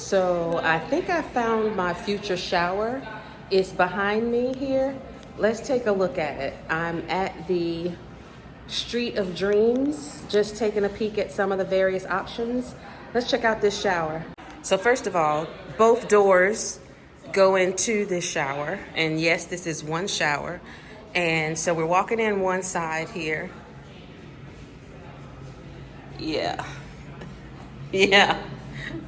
So I think I found my future shower. It's behind me here. Let's take a look at it. I'm at the Street of Dreams, just taking a peek at some of the various options. Let's check out this shower. So first of all, both doors go into this shower. And yes, this is one shower. And so we're walking in one side here. Yeah. Yeah.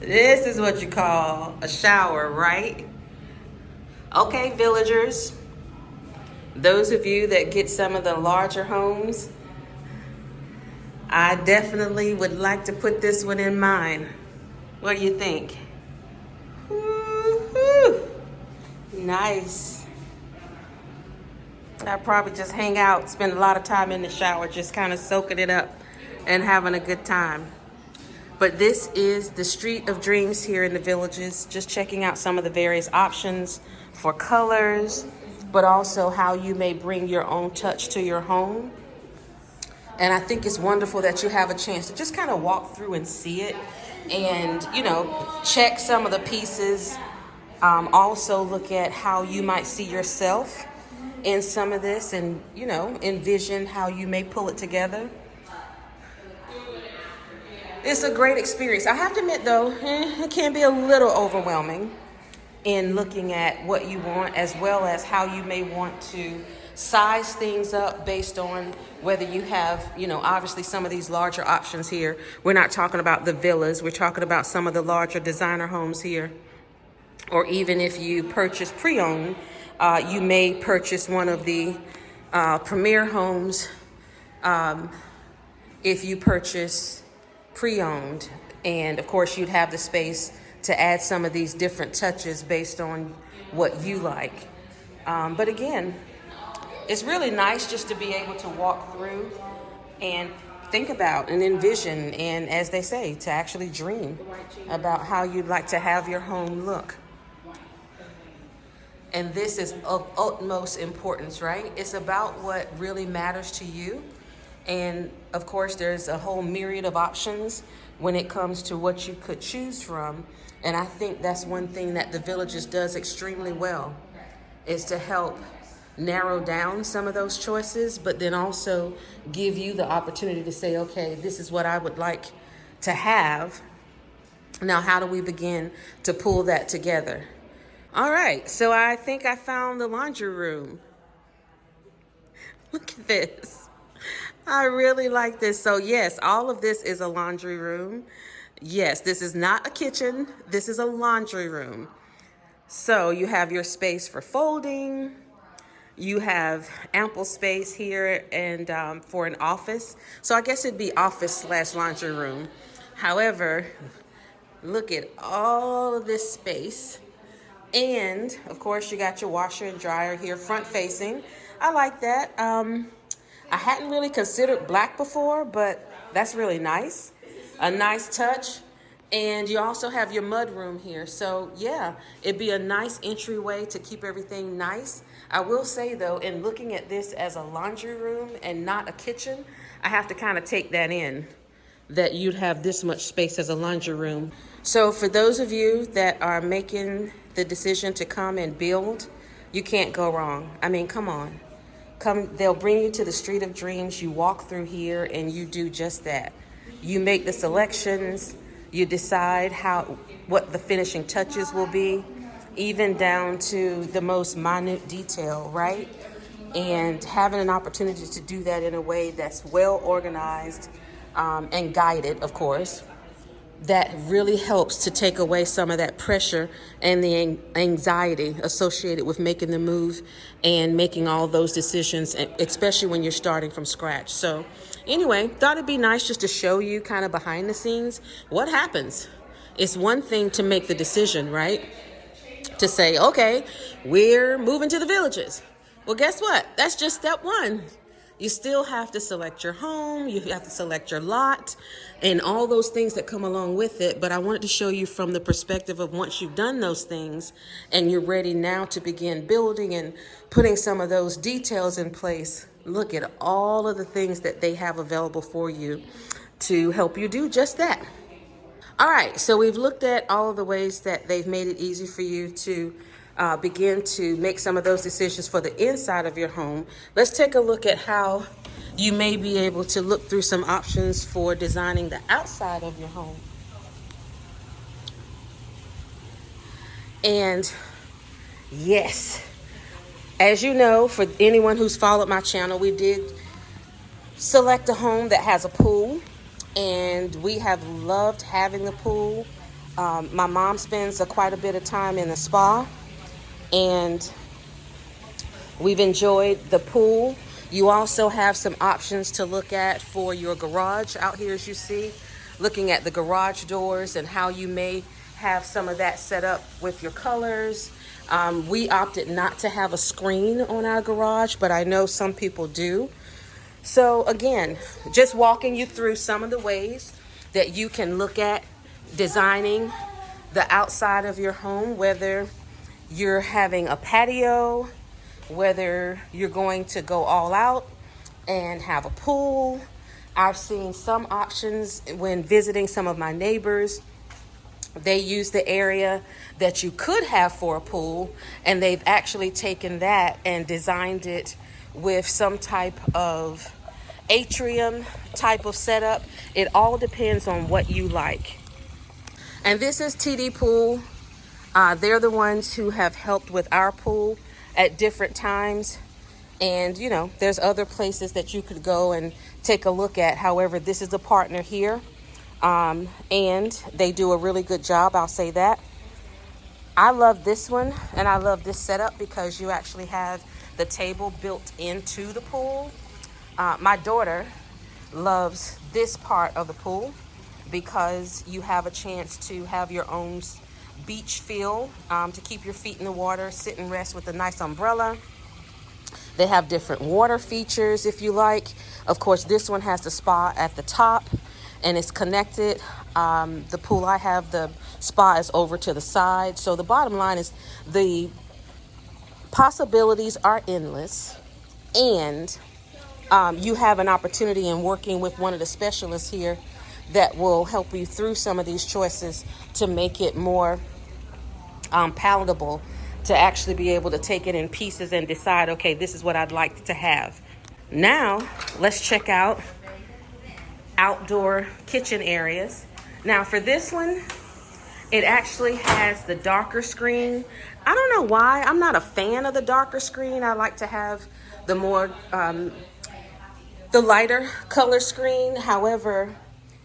This is what you call a shower, right? Okay, villagers. Those of you that get some of the larger homes, I definitely would like to put this one in mine. What do you think? Woo-hoo. Nice. I probably just hang out, spend a lot of time in the shower, just kind of soaking it up and having a good time. But this is the Street of Dreams here in the Villages, just checking out some of the various options for colors, but also how you may bring your own touch to your home. And I think it's wonderful that you have a chance to just kind of walk through and see it and, you know, check some of the pieces. Also look at how you might see yourself in some of this and, you know, envision how you may pull it together. It's a great experience. I have to admit, though, it can be a little overwhelming in looking at what you want, as well as how you may want to size things up based on whether you have, you know, obviously some of these larger options here. We're not talking about the villas. We're talking about some of the larger designer homes here. Or even if you purchase pre-owned, you may purchase one of the premier homes if you purchase pre-owned, and of course you'd have the space to add some of these different touches based on what you like. But again, it's really nice just to be able to walk through and think about and envision, and as they say, to actually dream about how you'd like to have your home look. And this is of utmost importance, right? It's about what really matters to you. And of course, there's a whole myriad of options when it comes to what you could choose from. And I think that's one thing that the Villages does extremely well, is to help narrow down some of those choices, but then also give you the opportunity to say, okay, this is what I would like to have. Now, how do we begin to pull that together? All right, so I think I found the laundry room. Look at this. I really like this. So yes, all of this is a laundry room. Yes, this is not a kitchen. This is a laundry room. So you have your space for folding. You have ample space here and for an office. So I guess it'd be office/laundry room. However, look at all of this space. And of course you got your washer and dryer here front facing. I like that. I hadn't really considered black before, but that's really nice. A nice touch. And you also have your mud room here. So yeah, it'd be a nice entryway to keep everything nice. I will say though, in looking at this as a laundry room and not a kitchen, I have to kind of take that in, that you'd have this much space as a laundry room. So for those of you that are making the decision to come and build, you can't go wrong. I mean, come on. They'll bring you to the Street of Dreams. You walk through here and you do just that. You make the selections, you decide what the finishing touches will be, even down to the most minute detail, right? And having an opportunity to do that in a way that's well organized and guided, of course, that really helps to take away some of that pressure and the anxiety associated with making the move and making all those decisions, especially when you're starting from scratch. So anyway, thought it'd be nice just to show you kind of behind the scenes what happens. It's one thing to make the decision, right? To say, okay, we're moving to the Villages. Well, guess what? That's just step one. You still have to select your home, you have to select your lot, and all those things that come along with it. But I wanted to show you from the perspective of once you've done those things and you're ready now to begin building and putting some of those details in place. Look at all of the things that they have available for you to help you do just that. All right, so we've looked at all of the ways that they've made it easy for you to begin to make some of those decisions for the inside of your home. Let's take a look at how you may be able to look through some options for designing the outside of your home. And yes, as you know, for anyone who's followed my channel, we did select a home that has a pool, and we have loved having the pool. My mom spends quite a bit of time in the spa, and we've enjoyed the pool. You also have some options to look at for your garage out here, as you see, looking at the garage doors and how you may have some of that set up with your colors. We opted not to have a screen on our garage, but I know some people do. So again, just walking you through some of the ways that you can look at designing the outside of your home, whether you're having a patio, whether you're going to go all out and have a pool. I've seen some options when visiting some of my neighbors. They use the area that you could have for a pool, and they've actually taken that and designed it with some type of atrium type of setup. It all depends on what you like. And this is TD Pool. They're the ones who have helped with our pool at different times. And you know, there's other places that you could go and take a look at. However, this is the partner here. And they do a really good job, I'll say that. I love this one, and I love this setup because you actually have the table built into the pool. My daughter loves this part of the pool because you have a chance to have your own beach feel, to keep your feet in the water, sit and rest with a nice umbrella. They have different water features if you like. Of course, this one has the spa at the top, and it's connected. The pool I have, the spa is over to the side. So the bottom line is the possibilities are endless, and you have an opportunity in working with one of the specialists here that will help you through some of these choices to make it more palatable, to actually be able to take it in pieces and decide, okay, this is what I'd like to have. Now, let's check out outdoor kitchen areas. Now for this one, it actually has the darker screen. I don't know why. I'm not a fan of the darker screen. I like to have the more, the lighter color screen. However,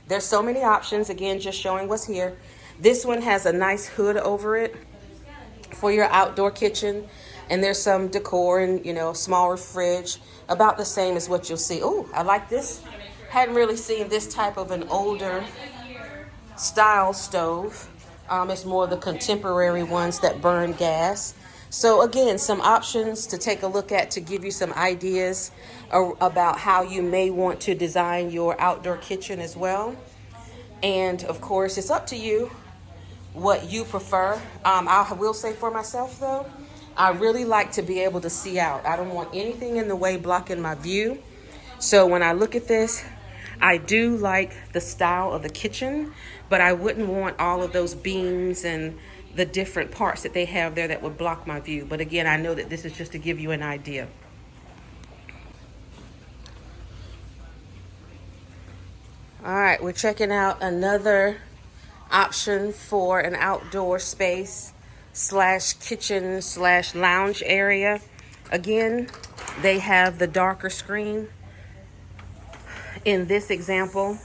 there's so many options. Again, just showing what's here. This one has a nice hood over it for your outdoor kitchen. And there's some decor and, you know, a smaller fridge, about the same as what you'll see. Oh, I like this. Hadn't really seen this type of an older style stove. It's more the contemporary ones that burn gas. So again, some options to take a look at to give you some ideas about how you may want to design your outdoor kitchen as well. And of course, it's up to you what you prefer. I will say for myself though, I really like to be able to see out. I don't want anything in the way blocking my view. So when I look at this, I do like the style of the kitchen, but I wouldn't want all of those beams and the different parts that they have there that would block my view. But again, I know that this is just to give you an idea. All right, we're checking out another option for an outdoor space slash kitchen slash lounge area. Again, they have the darker screen. In this example,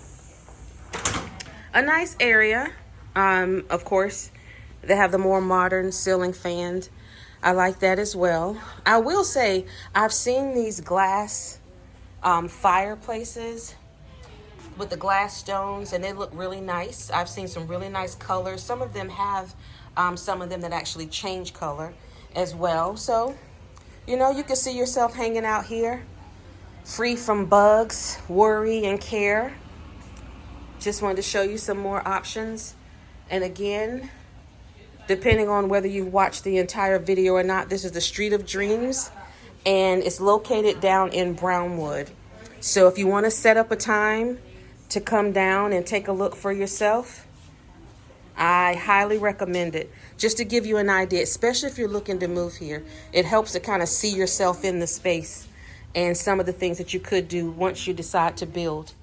a nice area. Of course, they have the more modern ceiling fan. I like that as well. I will say I've seen these glass fireplaces with the glass stones, and they look really nice. I've seen some really nice colors. Some of them have some of them that actually change color as well. So, you know, you can see yourself hanging out here, free from bugs, worry, and care. Just wanted to show you some more options. And again, depending on whether you watched the entire video or not, this is the Street of Dreams, and it's located down in Brownwood. So if you want to set up a time to come down and take a look for yourself, I highly recommend it. Just to give you an idea, especially if you're looking to move here, it helps to kind of see yourself in the space and some of the things that you could do once you decide to build.